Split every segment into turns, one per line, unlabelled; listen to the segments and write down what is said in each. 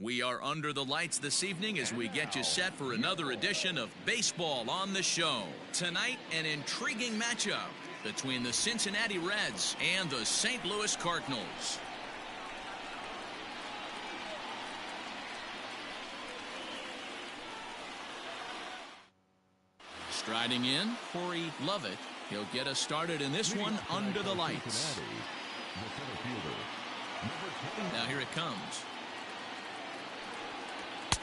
We are under the lights this evening as we get you set for another edition of Baseball on the Show. Tonight, an intriguing matchup between the Cincinnati Reds and the St. Louis Cardinals. Striding in, Corey Lovett. He'll get us started in this one under the lights. Now here it comes.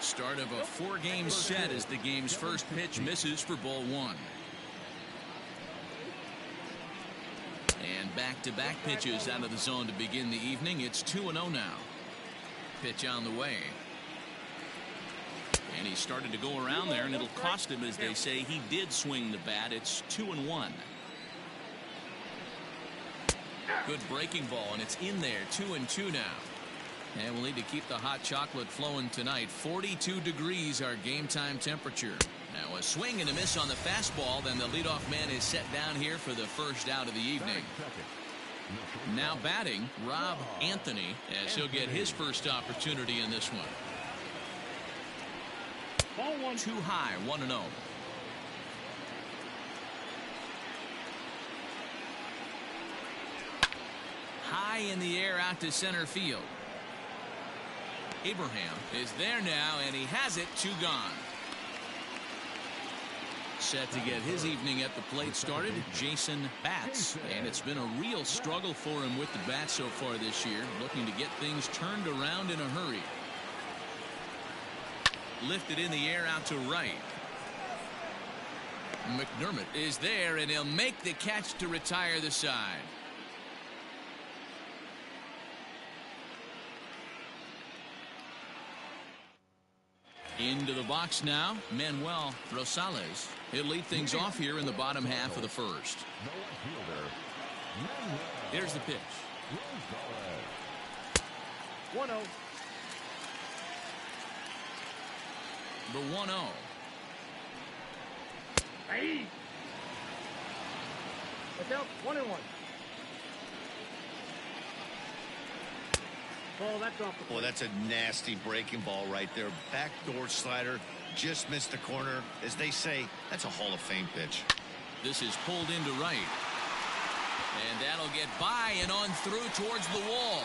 Start of a four-game set as the game's first pitch misses for ball one. And back-to-back pitches out of the zone to begin the evening. It's 2-0 now. Pitch on the way. And he started to go around there, and it'll cost him, as they say. He did swing the bat. It's 2-1. Good breaking ball, and it's in there. 2-2 now. And we'll need to keep the hot chocolate flowing tonight. 42 degrees our game time temperature. Now a swing and a miss on the fastball. Then the leadoff man is set down here for the first out of the evening. Now batting, Rob Anthony, as he'll get his first opportunity in this one. Ball one. Too high, 1-0. High in the air out to center field. Abraham is there now, and he has it. 2 gone. Set to get his evening at the plate started, Jason Batts. And it's been a real struggle for him with the bat so far this year, looking to get things turned around in a hurry. Lifted in the air out to right. McDermott is there, and he'll make the catch to retire the side. Into the box now, Manuel Rosales. He'll lead things off here in the bottom half of the first. Here's the pitch.
1-0.
The 1-0.
Hey. Watch out, 1-1. Oh, that's off the plate.
Boy, that's a nasty breaking ball right there. Backdoor slider, just missed the corner. As they say, that's a Hall of Fame pitch.
This is pulled into right. And that'll get by and on through towards the wall.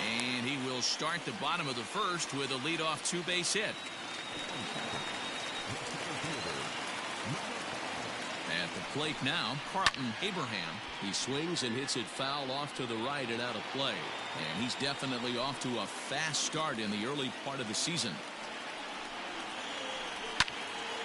And he will start the bottom of the first with a leadoff two-base hit. At the plate now, Carlton Abraham. He swings and hits it foul off to the right and out of play. And he's definitely off to a fast start in the early part of the season.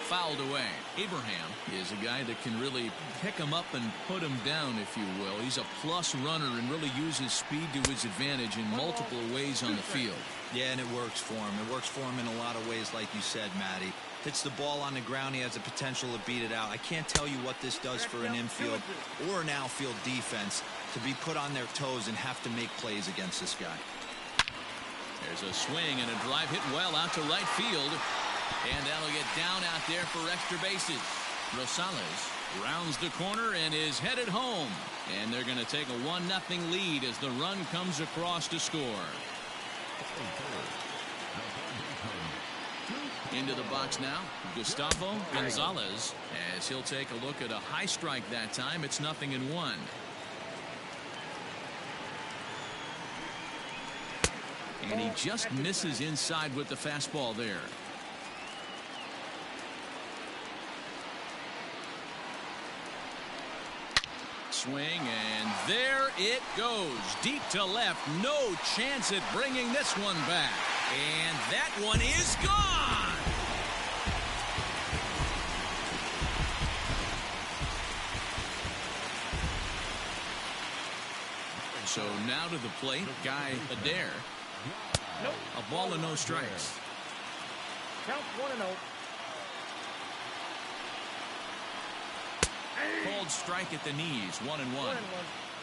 Fouled away. Abraham is a guy that can really pick him up and put him down, if you will. He's a plus runner and really uses speed to his advantage in multiple ways on the field.
Yeah, and it works for him. It works for him in a lot of ways, like you said, Matty. Hits the ball on the ground, he has the potential to beat it out. I can't tell you what this does for an infield or an outfield defense to be put on their toes and have to make plays against this guy.
There's a swing and a drive hit well out to right field. And that'll get down out there for extra bases. Rosales rounds the corner and is headed home. And they're going to take a 1-0 lead as the run comes across to score. Into the box now, Gustavo Gonzalez, as he'll take a look at a high strike that time. It's 0-1. And he just misses inside with the fastball there. Swing, and there it goes. Deep to left. No chance at bringing this one back. And that one is gone. So now to the plate, Guy Adair.
Nope.
A ball and no strikes.
Count 1-0.
Called strike at the knees, 1-1.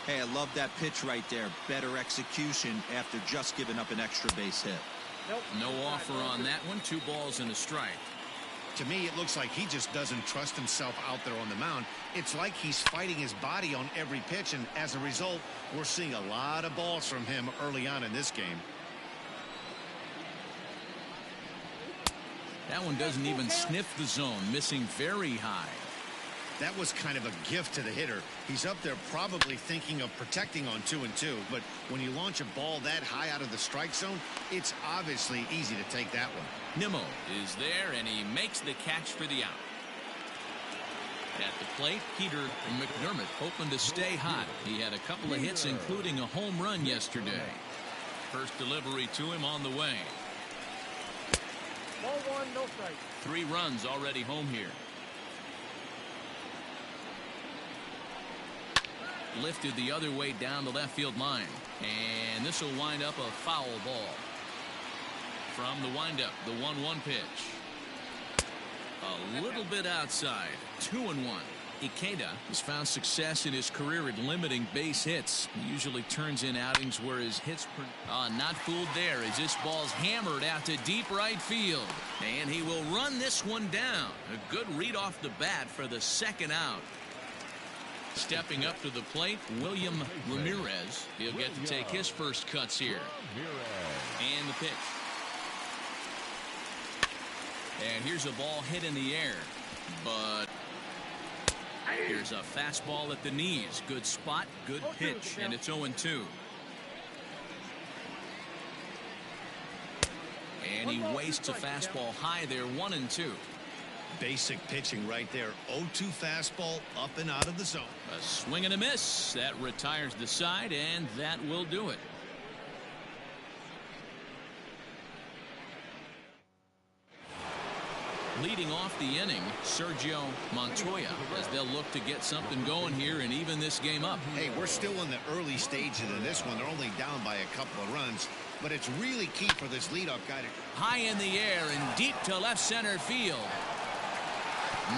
Hey, I love that pitch right there. Better execution after just giving up an extra base hit.
Nope.
No offer on that one. 2 balls and a strike.
To me, it looks like he just doesn't trust himself out there on the mound. It's like he's fighting his body on every pitch, and as a result, we're seeing a lot of balls from him early on in this game.
That one doesn't even sniff the zone, missing very high.
That was kind of a gift to the hitter. He's up there probably thinking of protecting on 2-2, but when you launch a ball that high out of the strike zone, it's obviously easy to take that one.
Nimmo is there, and he makes the catch for the out. At the plate, Peter McDermott hoping to stay hot. He had a couple of hits, including a home run yesterday. First delivery to him on the way.
Ball one, no strike.
3 runs already home here. Lifted the other way down the left field line. And this will wind up a foul ball. From the windup, the 1-1 pitch. A little bit outside. 2-1. Ikeda has found success in his career at limiting base hits. He usually turns in outings where his hits not fooled there as this ball's hammered out to deep right field. And he will run this one down. A good read off the bat for the second out. Stepping up to the plate, William Ramirez. He'll get to take his first cuts here. And the pitch. And here's a ball hit in the air. But here's a fastball at the knees. Good spot, good pitch, and it's 0-2. And he wastes a fastball high there, 1-2.
Basic pitching right there. 0-2 fastball up and out of the zone.
A swing and a miss. That retires the side, and that will do it. Leading off the inning, Sergio Montoya, as they'll look to get something going here and even this game up.
Hey, we're still in the early stages of this one. They're only down by a couple of runs, but it's really key for this leadoff guy to...
High in the air and deep to left center field.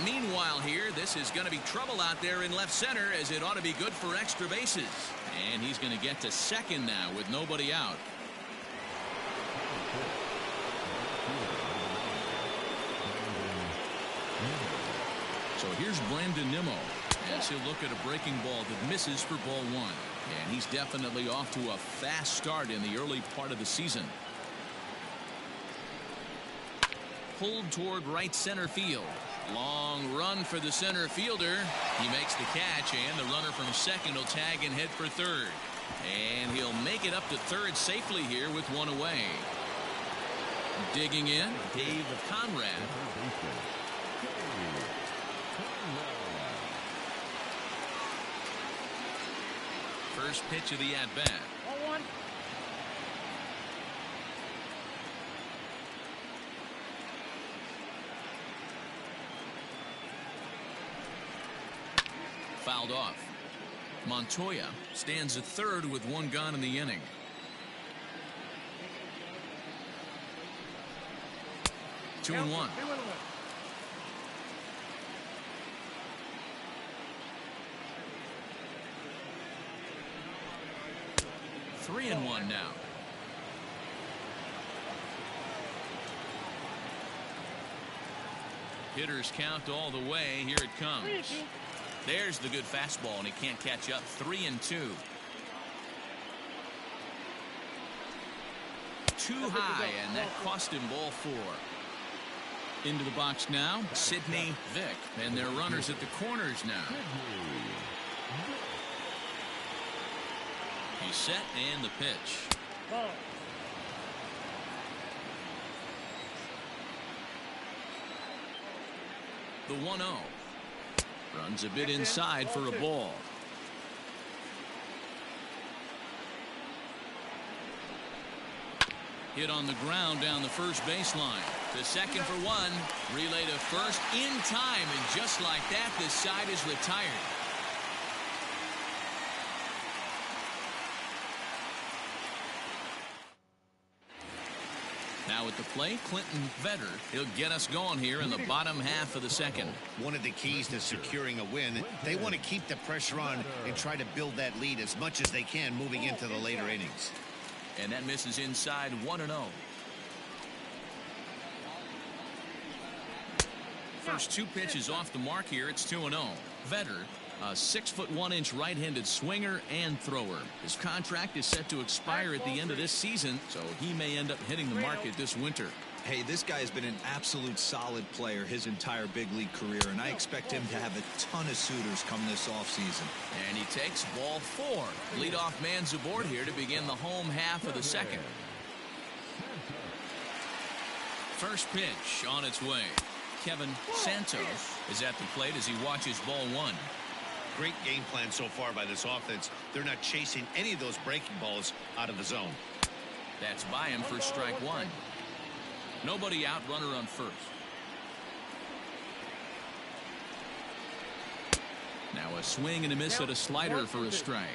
Meanwhile here, this is going to be trouble out there in left center, as it ought to be good for extra bases. And he's going to get to second now with nobody out. So here's Brandon Nimmo as he'll look at a breaking ball that misses for ball 1. And he's definitely off to a fast start in the early part of the season. Pulled toward right center field. Long run for the center fielder. He makes the catch, and the runner from second will tag and head for third. And he'll make it up to third safely here with one away. Digging in, Dave Conrad. First pitch of the at-bat.
Ball one.
Fouled off. Montoya stands at third with 1 gone in the inning. Two and one. 3-1 now. Hitters count all the way. Here it comes. There's the good fastball, and he can't catch up. 3-2. Too high, and that cost him ball 4. Into the box now, Sidney Vick, and their runners at the corners now. He's set, and the pitch.
Ball.
The 1-0. Runs a bit inside for a ball. Hit on the ground down the first baseline. To second for 1. Relay to first in time, and just like that, this side is retired. Now at the plate, Clinton Vetter. He'll get us going here in the bottom half of the second.
One of the keys to securing a win, they want to keep the pressure on and try to build that lead as much as they can moving into the later innings.
And that misses inside. 1-0. First 2 pitches off the mark here. It's 2-0. Vetter, a 6'1" right-handed swinger and thrower. His contract is set to expire at the end of this season, so he may end up hitting the market this winter.
Hey, this guy has been an absolute solid player his entire big league career, and I expect him to have a ton of suitors come this offseason.
And he takes ball 4. Leadoff man's aboard here to begin the home half of the second. First pitch on its way. Kevin Santos is at the plate as he watches ball 1.
Great game plan so far by this offense. They're not chasing any of those breaking balls out of the zone.
That's by him for strike 1. Nobody out, runner on first. Now a swing and a miss at a slider for a strike.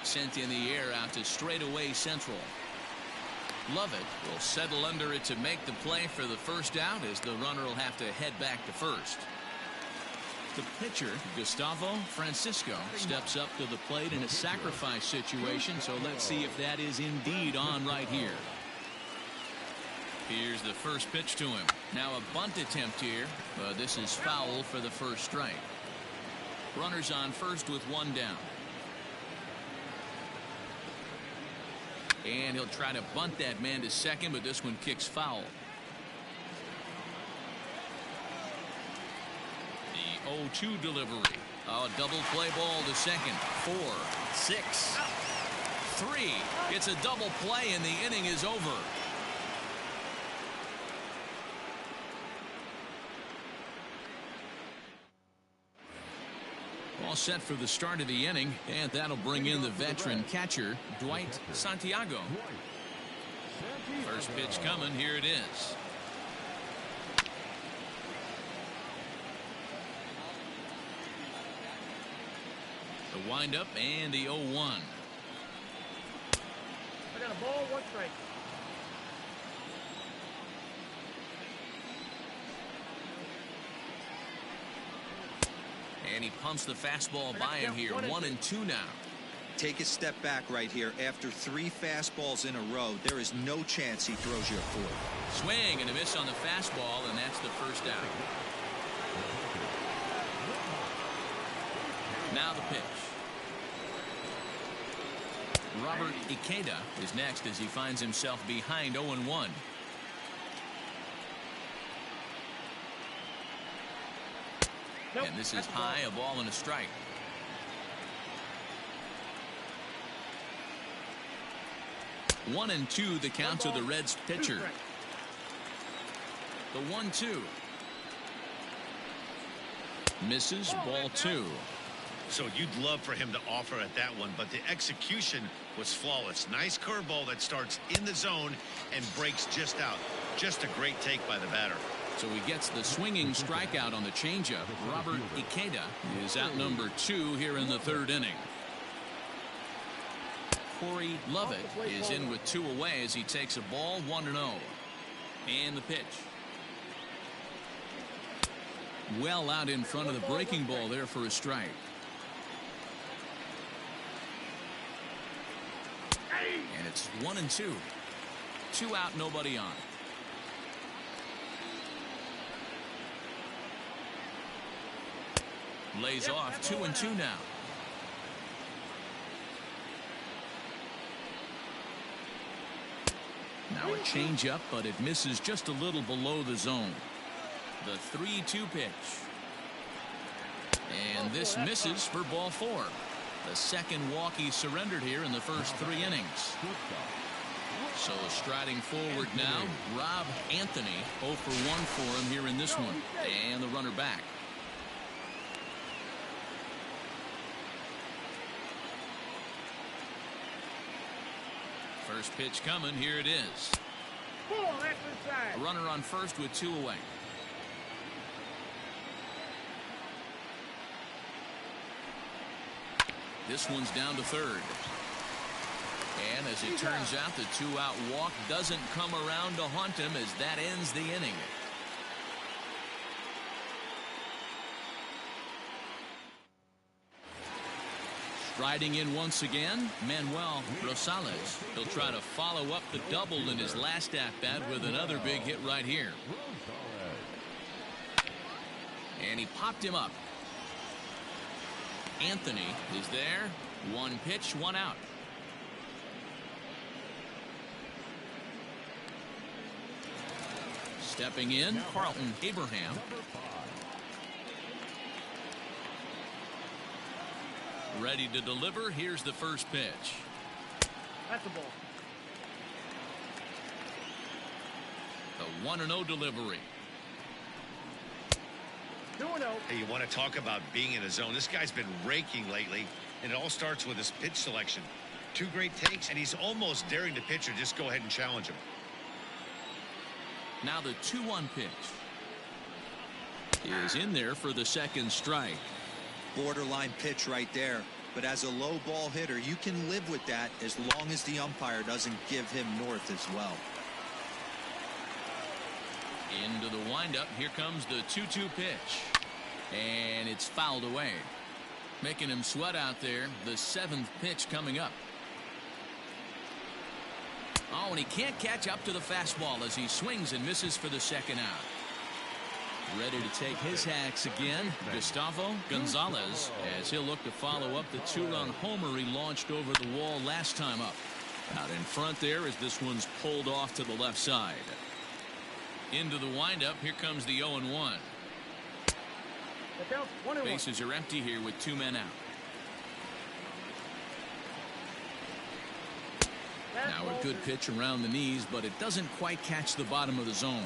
Sent in the air out to straightaway central. Lovett will settle under it to make the play for the first out, as the runner will have to head back to first. The pitcher, Gustavo Francisco, steps up to the plate in a sacrifice situation, so let's see if that is indeed on right here. Here's the first pitch to him. Now a bunt attempt here, but this is foul for the first strike. Runners on first with 1 down. And he'll try to bunt that man to second, but this one kicks foul. The 0-2 delivery. A double play ball to second. 4, 6, 3. It's a double play and the inning is over. All set for the start of the inning, and that'll bring in the veteran catcher, Dwight Santiago. First pitch coming. Here it is. The windup and the 0-1.
I got a ball, 1 strike.
And he pumps the fastball by him here. 1-2 now.
Take a step back right here. After 3 fastballs in a row, there is no chance he throws you a 4th.
Swing and a miss on the fastball, and that's the first out. Now the pitch. Robert Ikeda is next as he finds himself behind 0-1. And this is high, a ball and a strike. One and 2 the count to the Reds pitcher. The 1-2. Misses, ball 2.
So you'd love for him to offer at that one, but the execution was flawless. Nice curveball that starts in the zone and breaks just out. Just a great take by the batter.
So he gets the swinging strikeout on the changeup. Robert Ikeda is out number 2 here in the 3rd inning. Corey Lovett is in with 2 away as he takes a ball, 1-0. And the pitch. Well out in front of the breaking ball there for a strike. And it's 1-2. 2 out, nobody on. Lays off. 2-2 now. Now a changeup, but it misses just a little below the zone. The 3-2 pitch. And this misses for ball 4. The second walk he surrendered here in the first 3 innings. So striding forward now, Rob Anthony. 0 for 1 for him here in this one. And the runner back. First pitch coming. Here it is. A runner on first with 2 away. This one's down to third. And as it turns out, the 2-out walk doesn't come around to haunt him as that ends the inning. Striding in once again, Manuel Rosales. He'll try to follow up the double in his last at-bat with another big hit right here. And he popped him up. Anthony is there, One pitch, one out. Stepping in, Carlton Abraham. Ready to deliver. Here's the first pitch.
That's a ball.
The 1-0 delivery.
2-0.
Hey, you want to talk about being in a zone? This guy's been raking lately, and it all starts with his pitch selection. Two great takes, and he's almost daring the pitcher just go ahead and challenge him.
Now the 2-1 pitch is in there for the second strike.
Borderline pitch right there. But as a low ball hitter, you can live with that as long as the umpire doesn't give him north as well.
Into the windup. Here comes the 2-2 pitch. And it's fouled away. Making him sweat out there. The 7th pitch coming up. Oh, and he can't catch up to the fastball as he swings and misses for the second out. Ready to take his hacks again, Gustavo Gonzalez, as he'll look to follow up the 2-run homer he launched over the wall last time up. Out in front there as this one's pulled off to the left side. Into the windup. Here comes the 0-1. Bases are empty here with 2 men out. Now a good pitch around the knees, but it doesn't quite catch the bottom of the zone.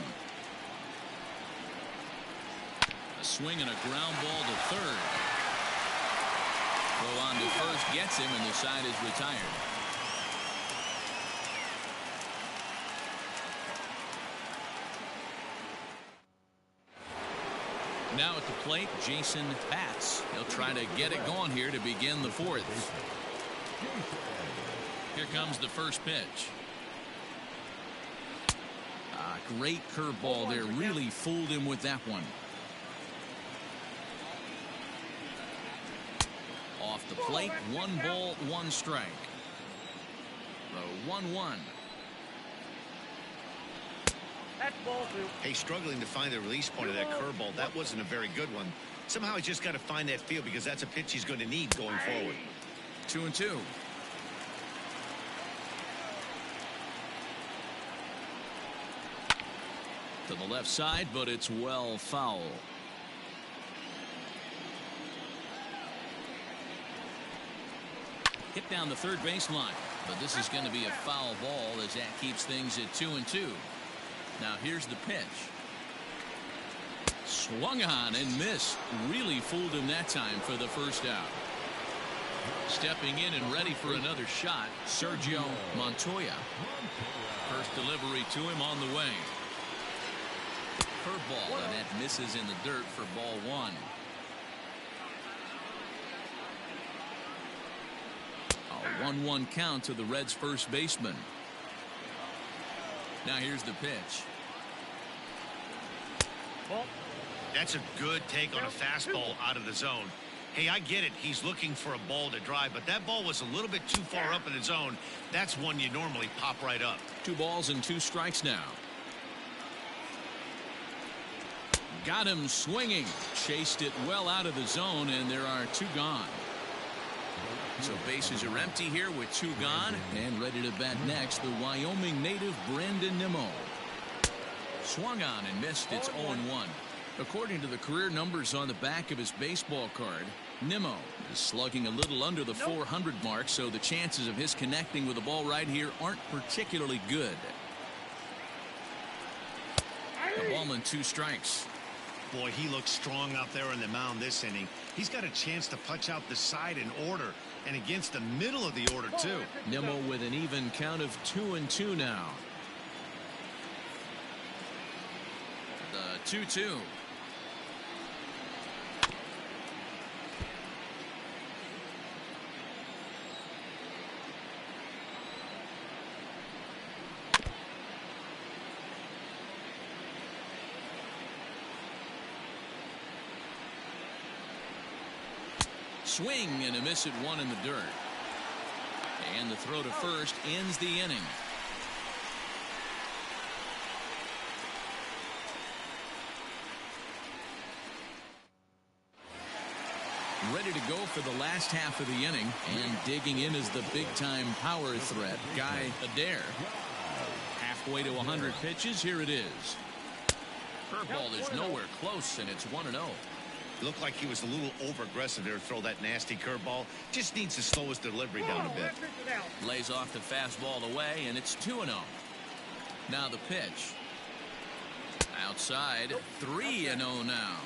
A swing and a ground ball to third. Throw on to first gets him, and the side is retired. Now at the plate, Jason Batts. He'll try to get it going here to begin the 4th. Here comes the first pitch. Great curveball there. Really fooled him with that one. Off the plate, 1 ball, 1 strike. The 1-1.
That's ball 2.
Hey, struggling to find the release point of that curveball. That wasn't a very good one. Somehow he's just got to find that feel because that's a pitch he's going to need going forward.
2-2. To the left side, but it's well foul. Hit down the third baseline, but this is going to be a foul ball as that keeps things at 2-2. Now here's the pitch. Swung on and missed. Really fooled him that time for the first out. Stepping in and ready for another shot, Sergio Montoya. First delivery to him on the way. Curveball, and that misses in the dirt for ball 1. A 1-1 count to the Reds' first baseman. Now here's the pitch.
That's a good take on a fastball out of the zone. Hey, I get it. He's looking for a ball to drive, but that ball was a little bit too far up in the zone. That's one you normally pop right up.
2 balls and 2 strikes now. Got him swinging. Chased it well out of the zone, and there are 2 gone. So bases are empty here with 2 gone, and ready to bat next, the Wyoming native Brandon Nimmo. Swung on and missed. It's 0-1. According to the career numbers on the back of his baseball card, Nimmo is slugging a little under the 400 mark, so the chances of his connecting with the ball right here aren't particularly good. A ball and 2 strikes.
Boy, he looks strong out there on the mound this inning. He's got a chance to punch out the side in order, and against the middle of the order, too.
Nimmo with an even count of 2-2 now. The 2-2. Swing and a miss at 1 in the dirt. And the throw to first ends the inning. ready to go for the last half of the inning, and digging in is the big-time power threat, Guy Adair. Halfway to 100 pitches, here it is. Curveball is nowhere close, and it's 1-0.
Looked like he was a little over-aggressive there to throw that nasty curveball. Just needs to slow his delivery down a bit.
Lays off the fastball away, and it's 2-0. Now the pitch. Outside, 3-0 now.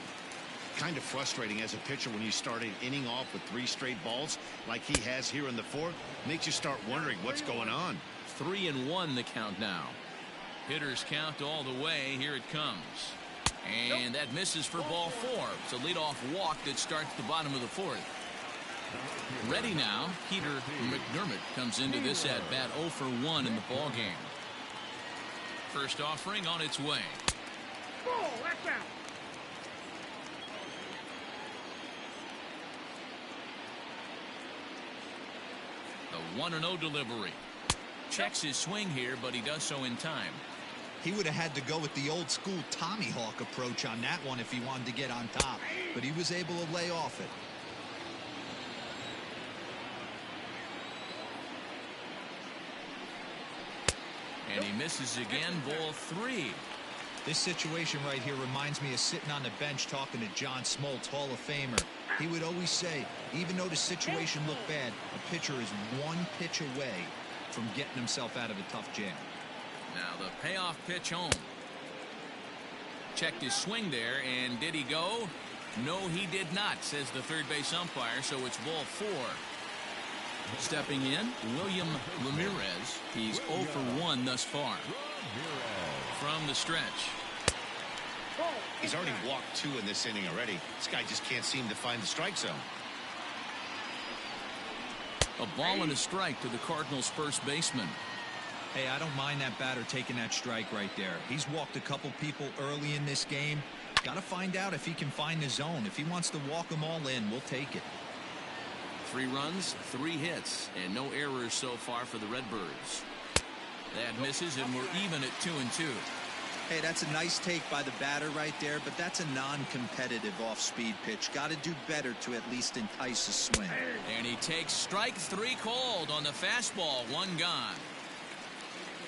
Kind of frustrating as a pitcher when you start an inning off with 3 straight balls like he has here in the 4th. Makes you start wondering what's going on.
3-1 the count now. Hitters count all the way. Here it comes. And that misses for ball 4. It's a leadoff walk that starts the bottom of the 4th. Ready now, Peter McDermott comes into this at bat 0 for 1 in the ball game. First offering on its way.
Ball, that's out.
The 1-0 delivery. Checks his swing here, but he does so in time.
He would have had to go with the old school Tommy Hawk approach on that one if he wanted to get on top, but he was able to lay off it.
And he misses again, ball 3.
This situation right here reminds me of sitting on the bench talking to John Smoltz, Hall of Famer. He would always say, even though the situation looked bad, a pitcher is 1 pitch away from getting himself out of a tough jam.
Now the payoff pitch home. Checked his swing there, and did he go? No, he did not, says the third base umpire, so it's ball 4. Stepping in, William Ramirez. He's 0 for 1 thus far. From the stretch.
He's already walked 2 in this inning already. This guy just can't seem to find the strike zone.
A ball and a strike to the Cardinals' first baseman.
Hey, I don't mind that batter taking that strike right there. He's walked a couple people early in this game. Got to find out if he can find the zone. If he wants to walk them all in, we'll take it.
3 runs, 3 hits, and no errors so far for the Redbirds. That misses, and we're even at 2-2.
Hey, that's a nice take by the batter right there, but that's a non-competitive off-speed pitch. Got to do better to at least entice a swing.
And he takes strike 3 called on the fastball. 1 gone.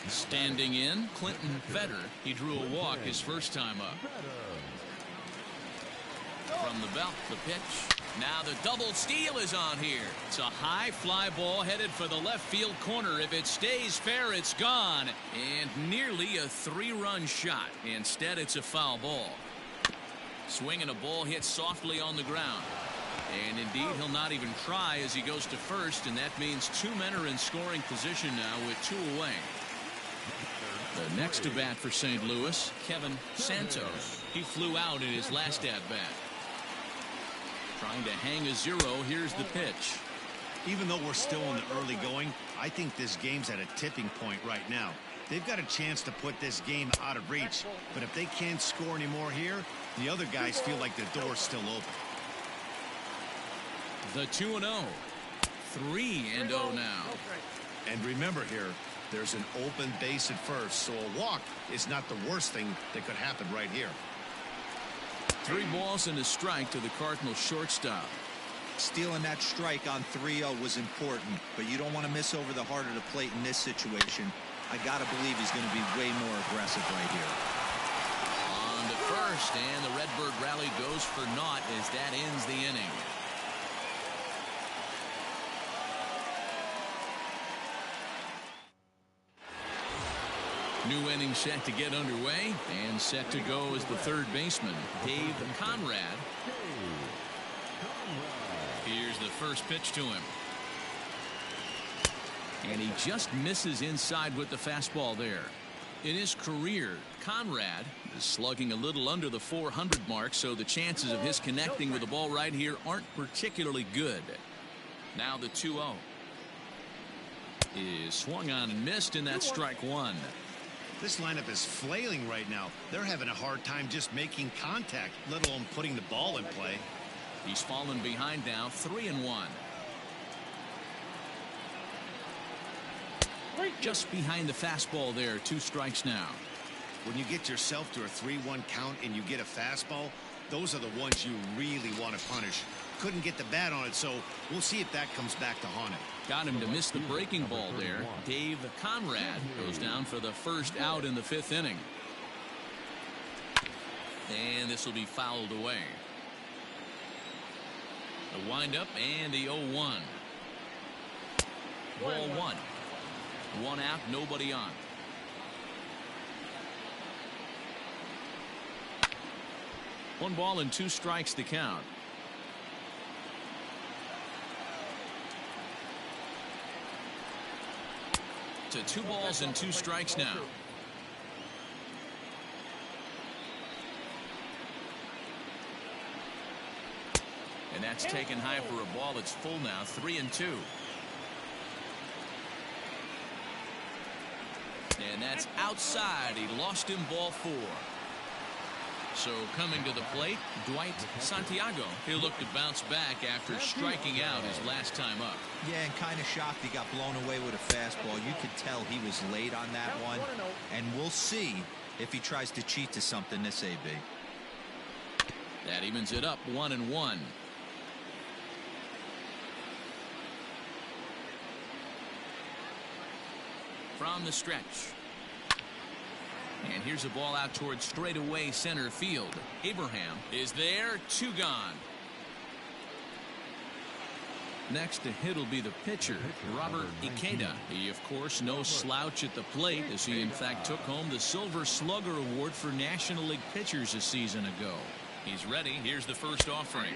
Standing in, Clinton Vetter. He drew a walk his first time up. From the belt, the pitch. Now the double steal is on here. It's a high fly ball headed for the left field corner. If it stays fair, it's gone. And nearly a 3-run shot. Instead, it's a foul ball. Swinging a ball hit softly on the ground. And indeed, he'll not even try as he goes to first, and that means 2 men are in scoring position now with 2 away. The next to bat for St. Louis, Kevin Santos. He flew out in his last at-bat. Trying to hang a 0. Here's the pitch.
Even though we're still in the early going, I think this game's at a tipping point right now. They've got a chance to put this game out of reach, but if they can't score anymore here, the other guys feel like the door's still open.
The 2-0. 3-0 now.
And remember here, there's an open base at first, so a walk is not the worst thing that could happen right here.
3 balls and a strike to the Cardinals shortstop.
Stealing that strike on 3-0 was important, but you don't want to miss over the heart of the plate in this situation. I got to believe he's going to be way more aggressive right here.
On to first, and the Redbird rally goes for naught as that ends the inning. New inning set to get underway, and set to go is the third baseman, Dave Conrad. Here's the first pitch to him. And he just misses inside with the fastball there. In his career, Conrad is slugging a little under the 400 mark, so the chances of his connecting with the ball right here aren't particularly good. Now the 2-0 is swung on and missed, and that's strike 1.
This lineup is flailing right now. They're having a hard time just making contact, let alone putting the ball in play.
He's fallen behind now, 3-1. Just behind the fastball there, 2 strikes now.
When you get yourself to a 3-1 count and you get a fastball, those are the ones you really want to punish. couldn't get the bat on it, so we'll see if that comes back to haunt him.
Got him to miss the breaking ball there. Dave Conrad goes down for the first out in the 5th inning. And this will be fouled away. The windup and the 0-1. Ball 1. 1 out, nobody on. One ball and 2 strikes to count. To 2 balls and 2 strikes now. And that's taken high for a ball. It's full now. 3-2. And that's outside. He lost him, ball 4. So coming to the plate, Dwight Santiago. He'll look to bounce back after striking out his last time up.
Yeah, and kind of shocked he got blown away with a fastball. You could tell he was late on that one. And we'll see if he tries to cheat to something this AB.
That evens it up, 1-1. From the stretch. And here's a ball out towards straightaway center field. Abraham is there. 2 gone. Next to hit will be the pitcher, Robert Ikeda. He, of course, no slouch at the plate, as he, in fact, took home the Silver Slugger Award for National League pitchers a season ago. He's ready. Here's the first offering.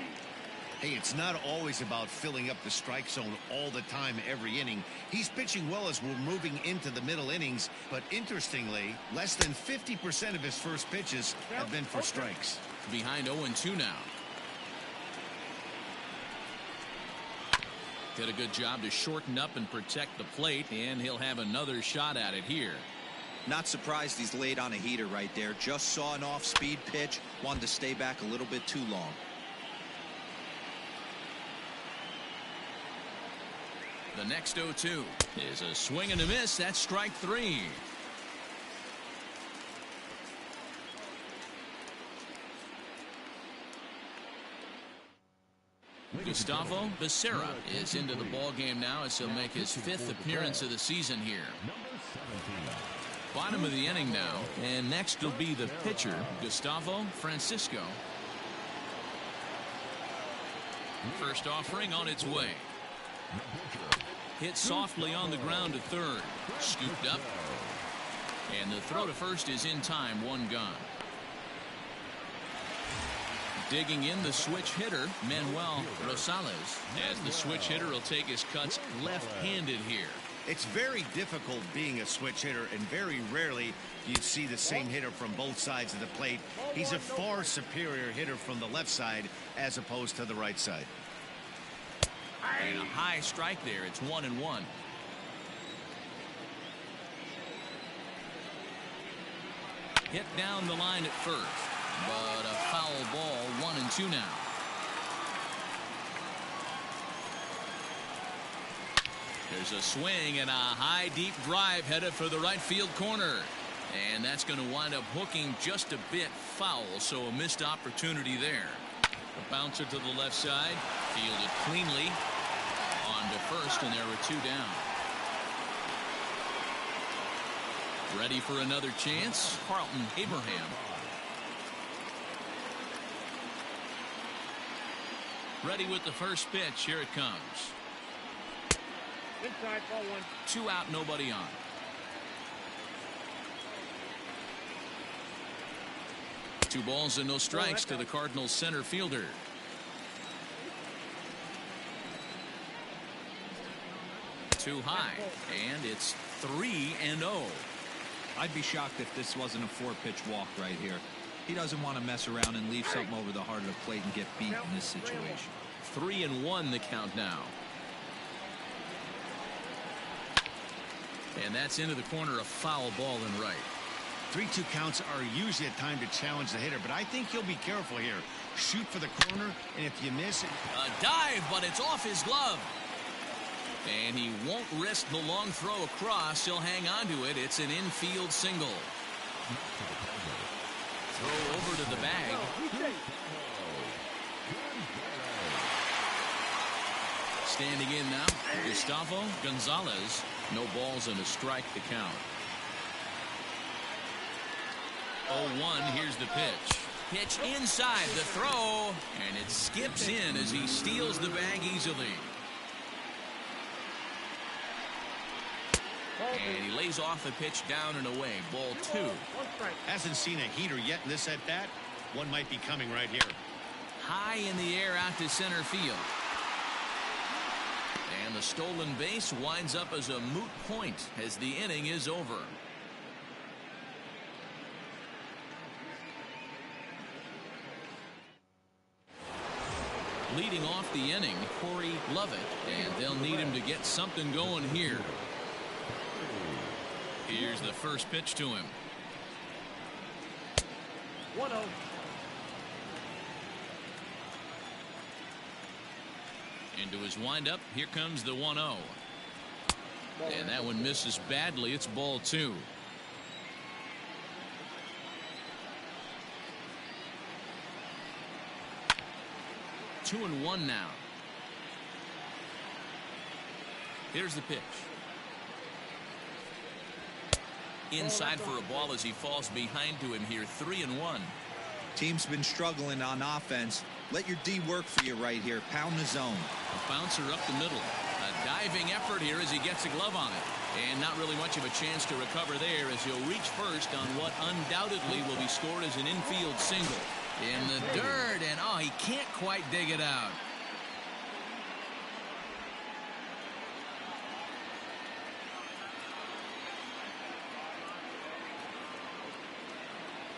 Hey, it's not always about filling up the strike zone all the time every inning. He's pitching well as we're moving into the middle innings, but interestingly, less than 50% of his first pitches have been for strikes.
Behind 0-2 now. Did a good job to shorten up and protect the plate, and he'll have another shot at it here.
Not surprised he's laid on a heater right there. Just saw an off-speed pitch. Wanted to stay back a little bit too long.
The next 0-2 is a swing and a miss. That's strike 3. Gustavo Becerra is into the ball game now as he'll make his 5th appearance of the season here. Bottom of the inning now, and next will be the pitcher, Gustavo Francisco. First offering on its way. Hit softly on the ground to third. Scooped up. And the throw to first is in time. 1 gone. Digging in the switch hitter, Manuel Rosales, as the switch hitter will take his cuts left-handed here.
It's very difficult being a switch hitter, and very rarely do you see the same hitter from both sides of the plate. He's a far superior hitter from the left side as opposed to the right side.
And a high strike there. It's 1-1. Hit down the line at first, but a foul ball. 1-2 now. There's a swing and a high deep drive headed for the right field corner, and that's going to wind up hooking just a bit foul, so a missed opportunity there. A bouncer to the left side, fielded cleanly on to first, and there were 2 down. Ready for another chance, Carlton Abraham. Ready with the first pitch. Here it comes.
Inside, ball 1.
2 out, nobody on. Two balls and no strikes to the Cardinals center fielder. Too high, and it's 3-0.
I'd be shocked if this wasn't a 4-pitch walk right here. He doesn't want to mess around and leave something over the heart of the plate and get beat in this situation.
3-1 the count now. And that's into the corner, a foul ball and right.
3-2 counts are usually a time to challenge the hitter, but I think he'll be careful here. Shoot for the corner, and if you miss it.
A dive, but it's off his glove. And he won't risk the long throw across. He'll hang on to it. It's an infield single. Throw over to the bag. Standing in now, Gustavo Gonzalez. No balls and a strike to count. 0-1. Here's the pitch. Pitch inside the throw, and it skips in as he steals the bag easily. And he lays off the pitch down and away. Ball 2.
Hasn't seen a heater yet in this at bat. One might be coming right here.
High in the air out to center field. And the stolen base winds up as a moot point as the inning is over. Leading off the inning, Corey Lovett, and they'll need him to get something going here. Here's the first pitch to him.
1-0.
Into his windup. Here comes the 1-0. And that one misses badly. It's ball 2. Two and 1 now. Here's the pitch. Inside for a ball as he falls behind to him here. 3-1.
Team's been struggling on offense. Let your D work for you right here. Pound the zone.
A bouncer up the middle. A diving effort here as he gets a glove on it. And not really much of a chance to recover there as he'll reach first on what undoubtedly will be scored as an infield single. In the dirt, and oh, he can't quite dig it out.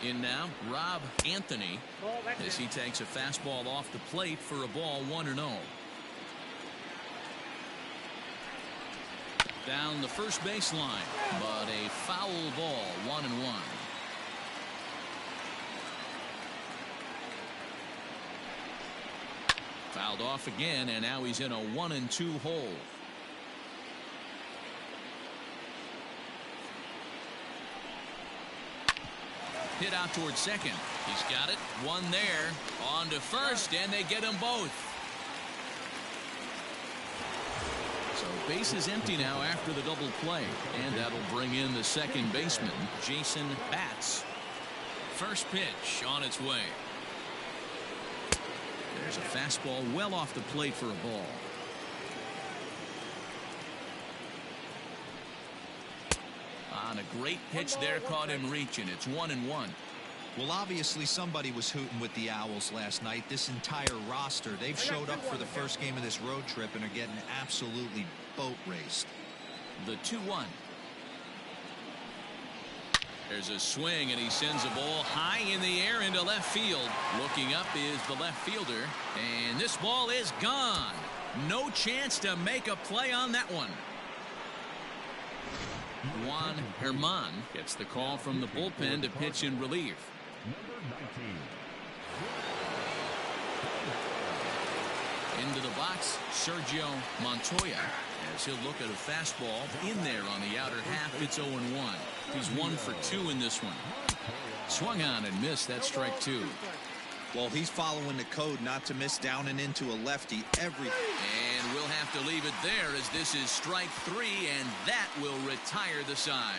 In now, Rob Anthony, as he takes a fastball off the plate for a ball 1-0. Down the first baseline, but a foul ball, 1-1. Fouled off again, and now he's in a 1-2 hole. Hit out towards second. He's got it. One there. On to first, and they get them both. So base is empty now after the double play, and that'll bring in the second baseman, Jason Batts. First pitch on its way. There's a fastball well off the plate for a ball. On a great pitch there, caught him reaching. It's 1-1.
Well, obviously somebody was hooting with the Owls last night. This entire roster, they've showed up for the first game of this road trip and are getting absolutely boat raced.
The 2-1. There's a swing, and he sends a ball high in the air into left field. Looking up is the left fielder, and this ball is gone. No chance to make a play on that one. Juan Herman gets the call from the bullpen to pitch in relief. Into the box, Sergio Montoya, as he'll look at a fastball in there on the outer half. It's 0-1. He's 1 for 2 in this one. Swung on and missed. That strike 2.
Well, he's following the code not to miss down and into a lefty every.
And we'll have to leave it there as this is strike 3, and that will retire the side.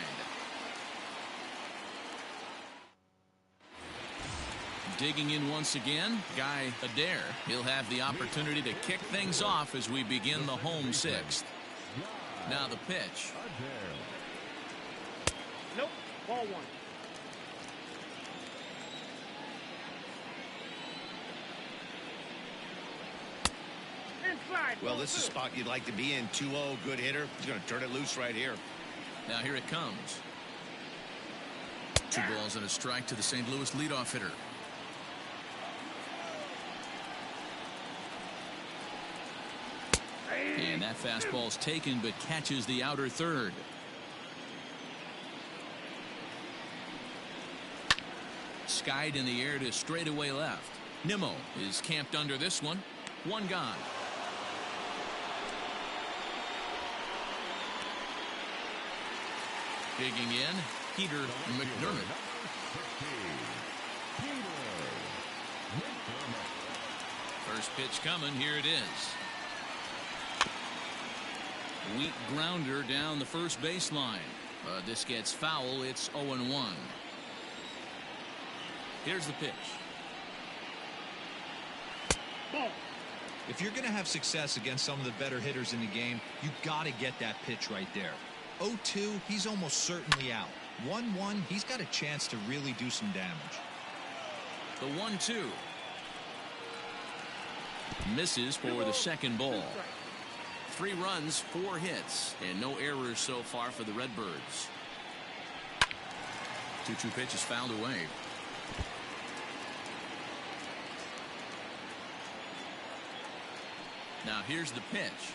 Digging in once again, Guy Adair. He'll have the opportunity to kick things off as we begin the home 6th. Now the pitch.
Nope. Ball 1. Inside.
Well, this is a spot you'd like to be in. 2-0, good hitter. He's going to turn it loose right here.
Now here it comes. 2 balls and a strike to the St. Louis leadoff hitter. And that fastball's taken but catches the outer third. Skied in the air to straightaway left. Nimmo is camped under this one. One gone. Digging in, Peter McDermott. First pitch coming. Here it is. Weak grounder down the first baseline. This gets foul. It's 0-1. Here's the pitch.
Ball.
If you're going to have success against some of the better hitters in the game, you got to get that pitch right there. 0-2, he's almost certainly out. 1-1, he's got a chance to really do some damage.
The 1-2. Misses for the second ball. 3 runs, 4 hits, and no errors so far for the Redbirds. 2-2 pitch is fouled away. Now here's the pitch.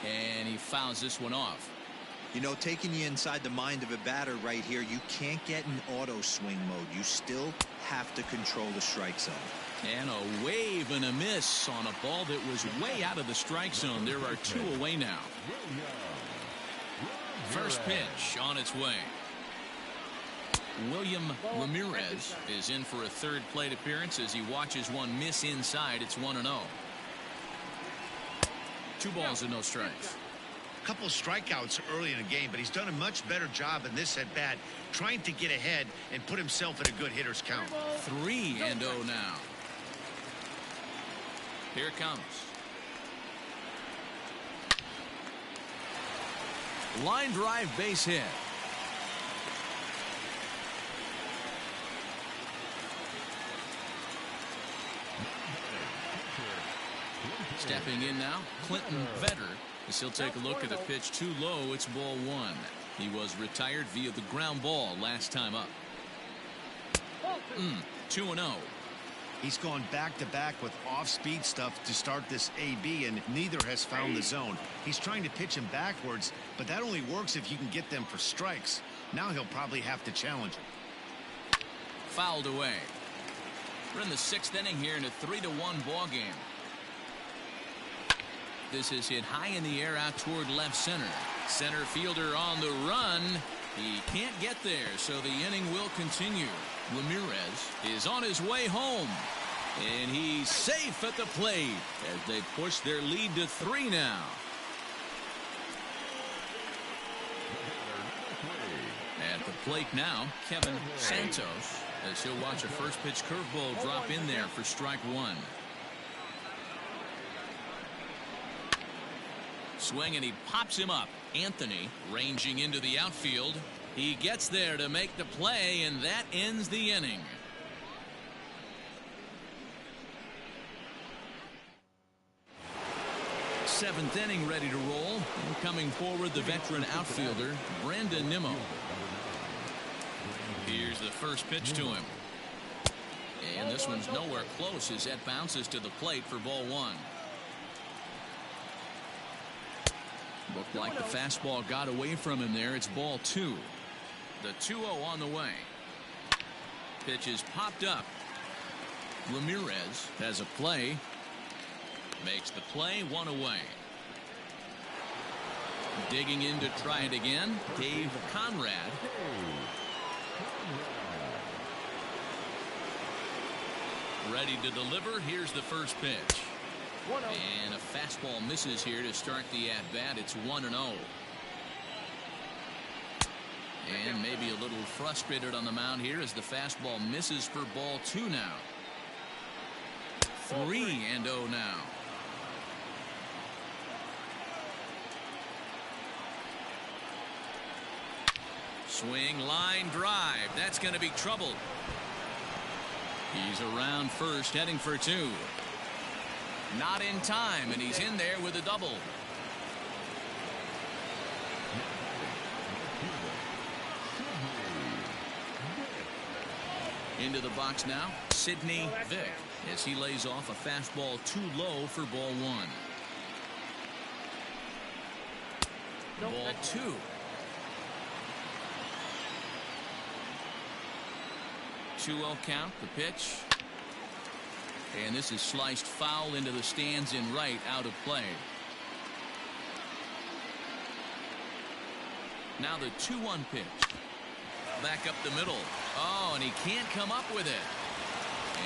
And he fouls this one off.
You know, taking you inside the mind of a batter right here, you can't get in auto swing mode. You still have to control the strike zone.
And a wave and a miss on a ball that was way out of the strike zone. There are 2 away now. First pitch on its way. William Ramirez is in for a third plate appearance as he watches one miss inside. It's 1-0. 2 balls and no strikes.
A couple strikeouts early in the game, but he's done a much better job in this at bat trying to get ahead and put himself in a good hitter's count.
3-0 now. Here it comes. Line drive, base hit. Stepping in now, Clinton Vetter, as he'll take a look at a pitch too low. It's ball 1. He was retired via the ground ball last time up. 2-0.
He's gone back-to-back with off-speed stuff to start this AB, and neither has found the zone. He's trying to pitch him backwards, but that only works if you can get them for strikes. Now he'll probably have to challenge him.
Fouled away. We're in the 6th inning here in a 3-1 ball game. This is hit high in the air out toward left center. Center fielder on the run. He can't get there, so the inning will continue. Ramirez is on his way home, and he's safe at the plate as they push their lead to 3 now. At the plate now, Kevin Santos, as he'll watch a first pitch curveball drop in there for strike 1. Swing, and he pops him up. Anthony ranging into the outfield. He gets there to make the play, and that ends the inning. Seventh inning ready to roll. And coming forward, the veteran outfielder, Brandon Nimmo. Here's the first pitch to him. And this one's nowhere close as that bounces to the plate for ball 1. Looked like the fastball got away from him there. It's ball 2. The 2-0 on the way. Pitch is popped up. Ramirez has a play. Makes the play, 1 away. Digging in to try it again, Dave Conrad. Ready to deliver. Here's the first pitch. And a fastball misses here to start the at-bat. It's 1-0. And maybe a little frustrated on the mound here as the fastball misses for ball 2 now. 3-0 now. Swing, line drive. That's going to be trouble. He's around first, heading for 2. Not in time, and he's in there with a double. Into the box now, Sidney Vick, as he lays off a fastball too low for ball 1. Ball 2. 2-0 count, the pitch. And this is sliced foul into the stands in right, out of play. Now the 2-1 pitch. Back up the middle. Oh, and he can't come up with it.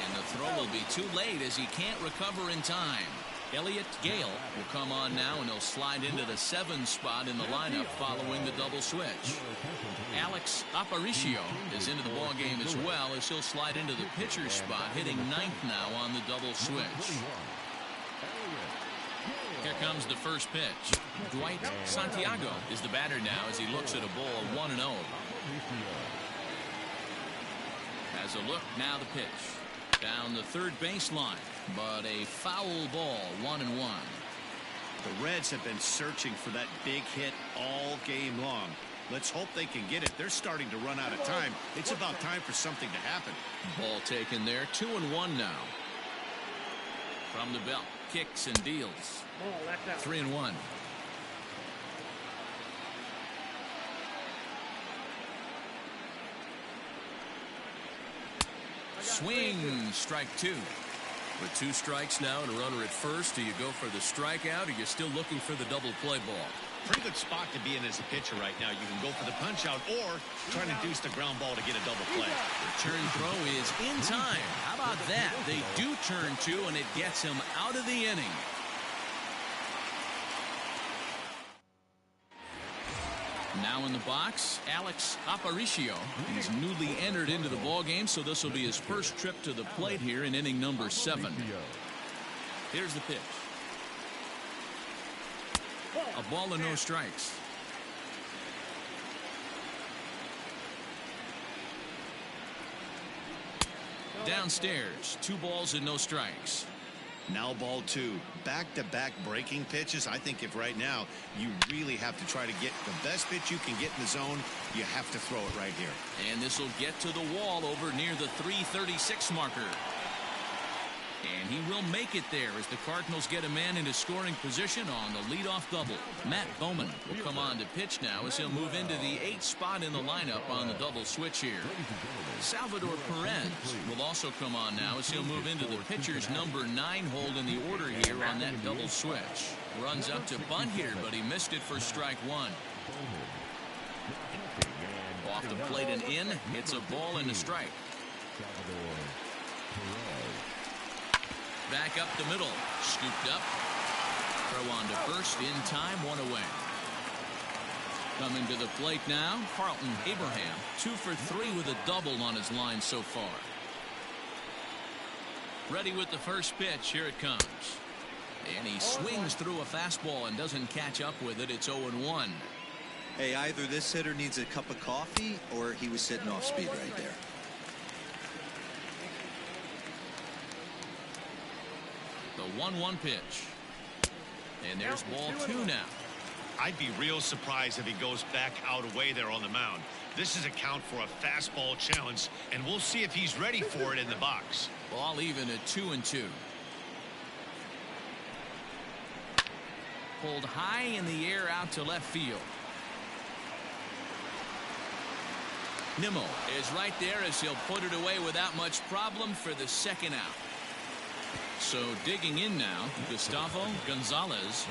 And the throw will be too late as he can't recover in time. Elliott Gale will come on now, and he'll slide into the 7 spot in the lineup following the double switch. Alex Aparicio is into the ballgame as well, as he'll slide into the pitcher's spot, hitting 9th now on the double switch. Here comes the first pitch. Dwight Santiago is the batter now, as he looks at a ball 1-0. Has a look, now the pitch. Down the third baseline, but a foul ball, 1-1.
The Reds have been searching for that big hit all game long. Let's hope they can get it. They're starting to run out of time. It's about time for something to happen.
Ball taken there, 2-1 now. From the belt, kicks and deals. 3-1. Swing, strike 2. With 2 strikes now and a runner at first, do you go for the strikeout, or you're still looking for the double play ball?
Pretty good spot to be in as a pitcher right now. You can go for the punch out or try to induce the ground ball to get a double play.
The turn throw is in time. How about that? They do turn 2, and it gets him out of the inning. Now in the box, Alex Aparicio. He's newly entered into the ballgame, so this will be his first trip to the plate here in inning number 7. Here's the pitch. A ball and no strikes. Downstairs, 2 balls and no strikes.
Now ball 2. Back-to-back breaking pitches. I think if right now you really have to try to get the best pitch you can get in the zone, you have to throw it right here.
And this will get to the wall over near the 336 marker. And he will make it there as the Cardinals get a man into scoring position on the leadoff double. Matt Bowman will come on to pitch now, as he'll move into the 8th spot in the lineup on the double switch here. Salvador Perez will also come on now, as he'll move into the pitcher's number 9 hold in the order here on that double switch. Runs up to bunt here, but he missed it for strike 1. Off the plate and in. It's a ball and a strike. Back up the middle. Scooped up. Throw on to first in time. 1 away. Coming to the plate now, Carlton Abraham. 2 for 3 with a double on his line so far. Ready with the first pitch. Here it comes. And he swings through a fastball and doesn't catch up with it. It's 0-1.
Hey, either this hitter needs a cup of coffee or he was sitting off speed right there.
The 1-1 pitch. And there's ball 2 now.
I'd be real surprised if he goes back out away there on the mound. This is a count for a fastball challenge, and we'll see if he's ready for it in the box.
Ball even at 2-2. Pulled high in the air out to left field. Nimmo is right there, as he'll put it away without much problem for the second out. So digging in now, Gustavo Gonzalez.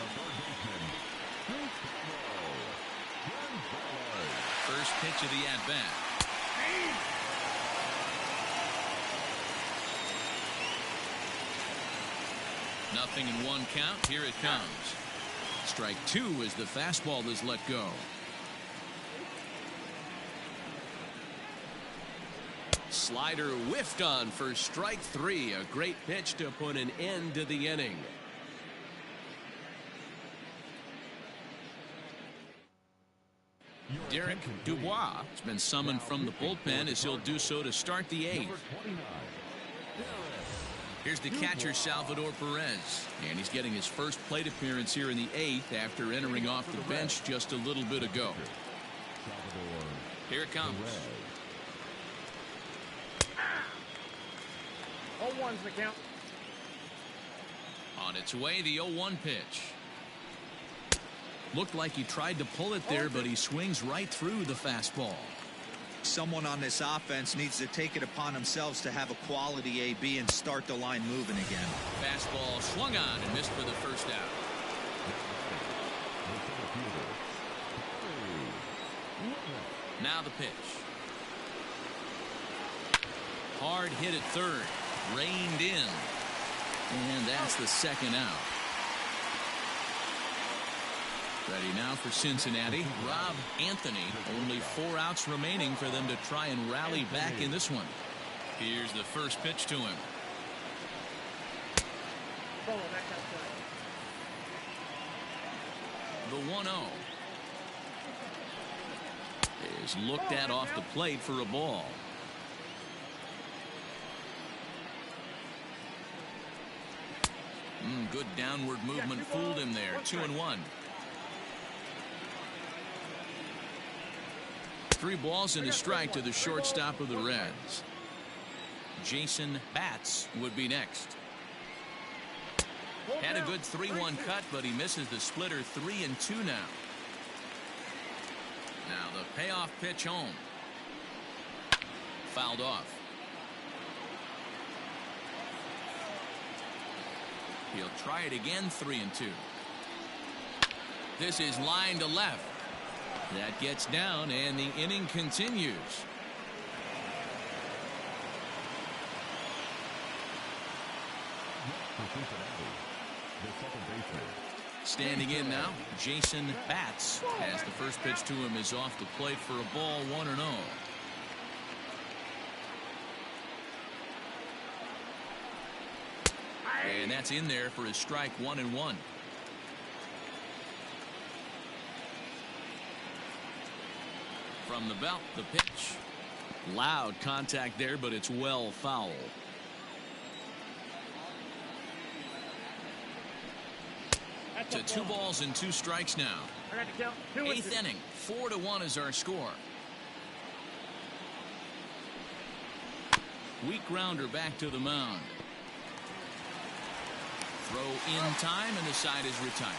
First pitch of the at-bat. Nothing in 1 count. Here it comes. Strike 2 as the fastball is let go. Slider whiffed on for strike 3. A great pitch to put an end to the inning. Derek Dubois has been summoned from the bullpen, as he'll do so to start the 8th. Here's the catcher, Salvador Perez, and he's getting his first plate appearance here in the 8th after entering off the bench just a little bit ago. Here it comes.
0-1's the count.
On its way, the 0-1 pitch. Looked like he tried to pull it there, but he swings right through the fastball.
Someone on this offense needs to take it upon themselves to have a quality AB and start the line moving again.
Fastball swung on and missed for the first out. Now the pitch. Hard hit at third. Reined in. And that's the second out. Ready now for Cincinnati. Rob Anthony. Only 4 outs remaining for them to try and rally back in this one. Here's the first pitch to him. The 1-0 is looked at off the plate for a ball. Good downward movement fooled him there. 2-1. 3 balls and a strike to the shortstop of the Reds. Jason Batts would be next. Had a good 3-1 cut, but he misses the splitter. 3-2 now. Now the payoff pitch home. Fouled off. He'll try it again. 3-2. This is line to left. That gets down, and the inning continues. Standing in now, Jason Batts, as the first pitch to him is off the plate for a ball. 1-0. And that's in there for his strike. 1-1. From the belt, the pitch. Loud contact there, but it's well foul. To 2 balls and 2 strikes now. 8th inning. 4-1 is our score. Weak grounder back to the mound. Throw in time, and the side is retired.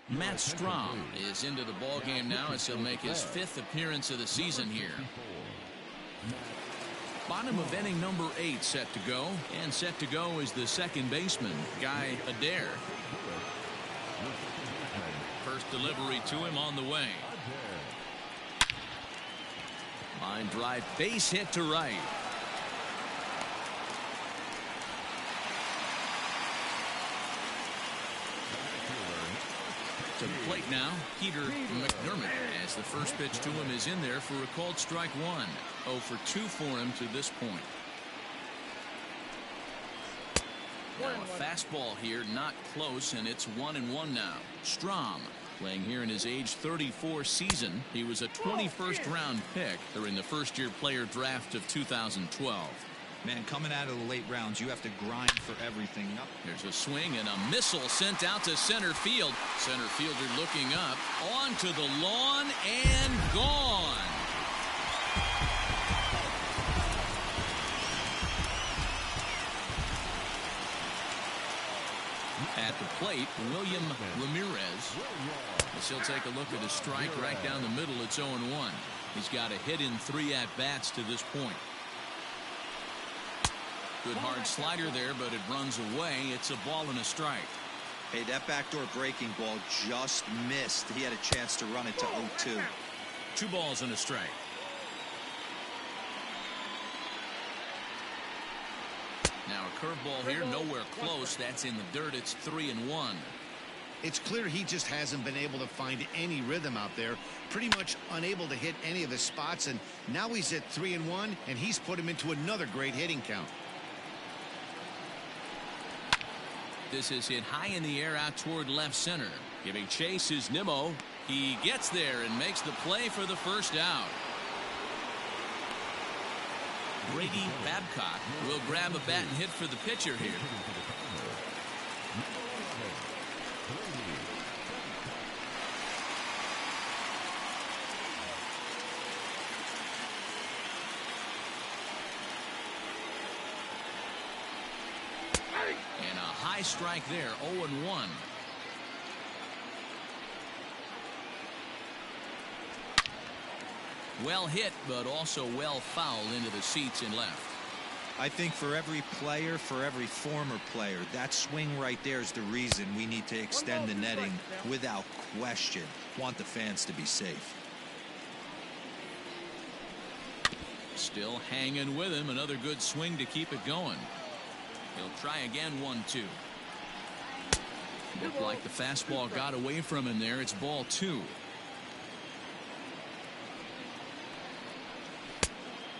Matt Strahm is into the ballgame now as he'll make his 5th appearance of the season here. Bottom of inning number 8 set to go, and set to go is the second baseman, Guy Adair. First delivery to him on the way. Line drive, base hit to right. To the plate now, Peter McDermott, as the first pitch to him is in there for a called strike 1. 0 for 2 for him to this point. Now a fastball here, not close, and it's 1-1 now. Strahm playing here in his age 34 season. He was a 21st round pick during the first year player draft of 2012.
Man, coming out of the late rounds, you have to grind for everything.
There's a swing and a missile sent out to center field. Center fielder looking up, onto the lawn, and gone. At the plate, William Ramirez. As he'll take a look at a strike right down the middle. It's 0-1. He's got a hit in 3 at-bats to this point. Good hard slider there, but it runs away. It's a ball and a strike.
Hey, that backdoor breaking ball just missed. He had a chance to run it to 0-2.
2 balls and a strike. Now a curveball here, nowhere close. That's in the dirt. It's 3-1.
It's clear he just hasn't been able to find any rhythm out there. Pretty much unable to hit any of his spots, and now he's at 3-1, and he's put him into another great hitting count.
This is hit high in the air out toward left center. Giving chase is Nimmo. He gets there and makes the play for the first out. Brady Babcock will grab a bat and hit for the pitcher here. And a high strike there. 0-1. Well hit, but also well fouled into the seats and left.
I think for every player, for every former player, that swing right there is the reason we need to extend the netting without question. Want the fans to be safe.
Still hanging with him. Another good swing to keep it going. He'll try again. 1-2. Looked like the fastball got away from him there. It's ball 2.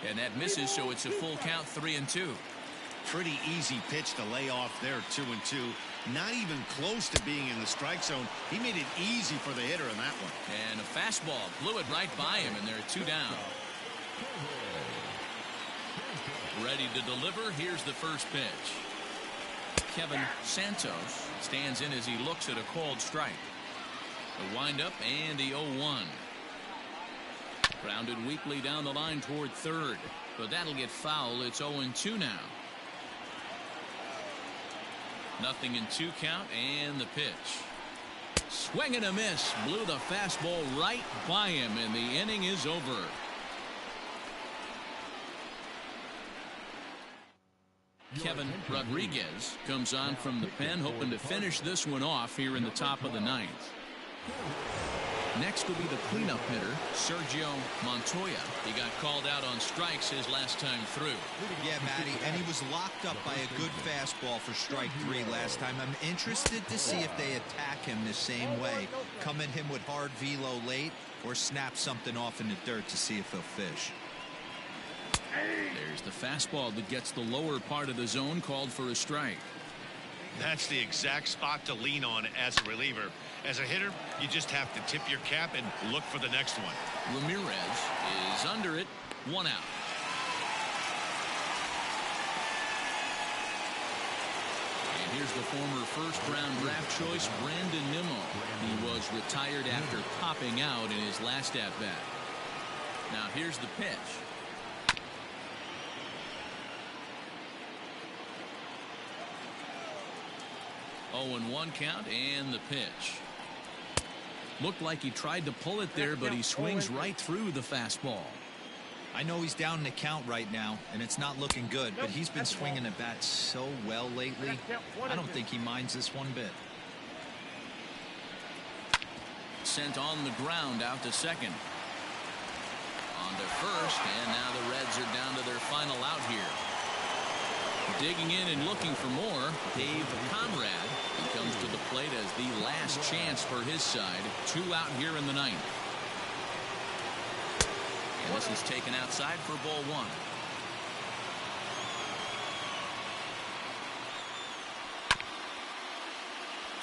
And that misses, so it's a full count. 3-2.
Pretty easy pitch to lay off there. 2-2. Not even close to being in the strike zone. He made it easy for the hitter in that one.
And a fastball blew it right by him, and they're 2 down. Ready to deliver. Here's the first pitch. Kevin Santos stands in as he looks at a called strike. The windup and the 0-1. Grounded weakly down the line toward third, but that'll get foul. It's 0-2 now. Nothing in 2 count, and the pitch. Swing and a miss. Blew the fastball right by him, and the inning is over. Kevin Rodriguez comes on from the pen, hoping to finish this one off here in the top of the 9th. Next will be the cleanup hitter, Sergio Montoya. He got called out on strikes his last time through.
Yeah, Matty, and he was locked up by a good fastball for strike 3 last time. I'm interested to see if they attack him the same way. Come at him with hard velo late or snap something off in the dirt to see if he'll fish.
There's the fastball that gets the lower part of the zone, called for a strike.
That's the exact spot to lean on as a reliever. As a hitter, you just have to tip your cap and look for the next one.
Ramirez is under it. 1 out. And here's the former first-round draft choice, Brandon Nimmo. He was retired after popping out in his last at-bat. Now here's the pitch. Oh, and 1 count, and the pitch. Looked like he tried to pull it there, but he swings right through the fastball.
I know he's down in the count right now, and it's not looking good, but he's been swinging the bat so well lately. I don't think he minds this one bit.
Sent on the ground out to second. On to first, and now the Reds are down to their final out here. Digging in and looking for more, Dave Conrad. He comes to the plate as the last chance for his side. 2 out here in the 9th. And this is taken outside for ball 1.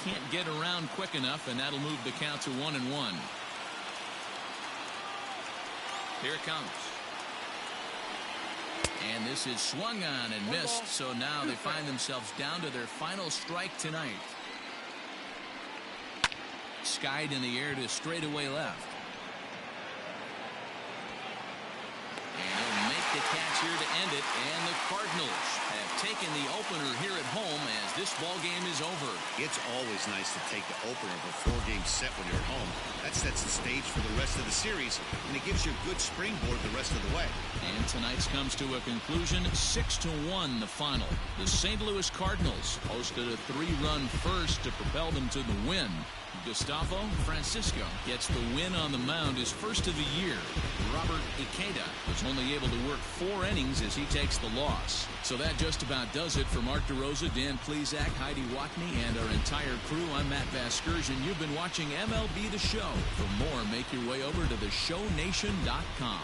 Can't get around quick enough, and that'll move the count to 1-1. Here it comes. And this is swung on and missed, so now they find themselves down to their final strike tonight. Skied in the air to straightaway left. And he'll make the catch here to end it, and the Cardinals have taken the opener here at home as this ball game is over.
It's always nice to take the opener of a 4-game set when you're at home. That sets the stage for the rest of the series, and it gives you a good springboard the rest of the way.
And tonight's comes to a conclusion. 6-1 the final. The St. Louis Cardinals hosted a 3-run first to propel them to the win. Gustavo Francisco gets the win on the mound, his first of the year. Robert Ikeda was only able to work 4 innings as he takes the loss. So that just about does it for Mark DeRosa, Dan Plesac, Heidi Watney, and our entire crew. I'm Matt Vasgersian. You've been watching MLB The Show. For more, make your way over to theshownation.com.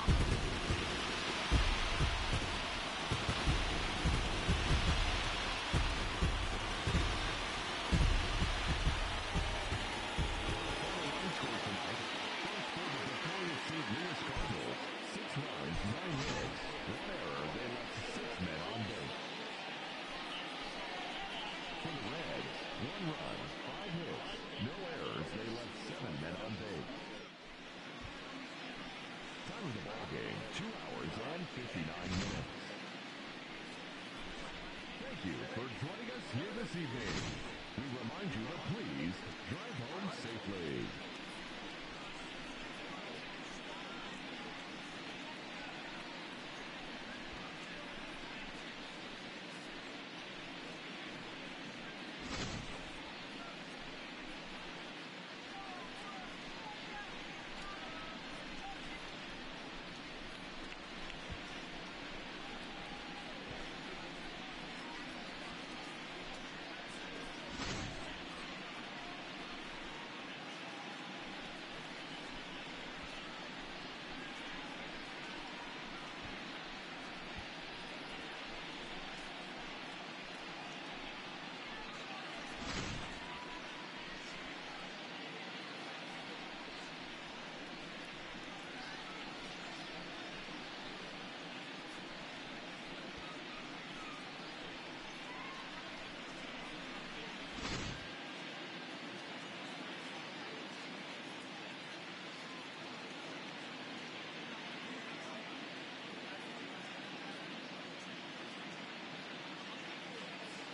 Thank you for joining us here this evening. We remind you to please drive